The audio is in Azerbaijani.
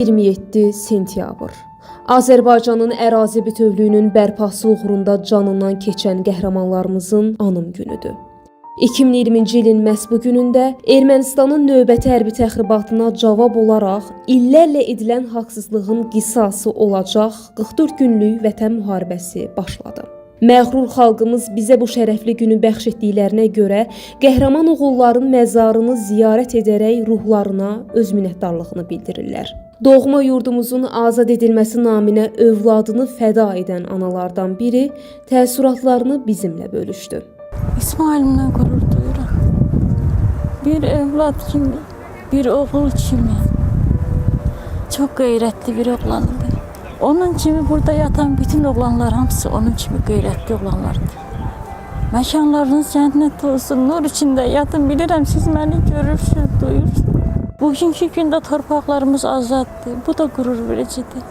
27 sentyabr. Azərbaycanın ərazi bütövlüyünün bərpası uğrunda canından keçən qəhrəmanlarımızın anım günüdür. 2020-ci ilin məhz bu günündə Ermənistanın növbəti hərbi təxribatına cavab olaraq illərlə edilən haqsızlığın qisası olacaq 44 günlük vətən müharibəsi başladı. Məğrur xalqımız bizə bu şərəfli günü bəxş etdiklərinə görə qəhrəman oğulların məzarını ziyarət edərək ruhlarına öz minnətdarlığını bildirirlər. Doğma yurdumuzun azad edilməsi naminə övladını fəda edən analardan biri təəssüratlarını bizimlə bölüşdü. İsmailimlə qürur duyuram. Bir evlad kimi, bir oğul kimi. Çox qeyrətli bir oğlandı. Onun kimi burada yatan bütün oğlanlar hamısı onun kimi qeyrətli oğlanlardır. Məkanlarınız cənnət olsun, nur içində yatın. Bilirəm siz məni görürsünüz, duyursunuz. Bugünkü gündə torpaqlarımız azaddır. Bu da qürur vericidir.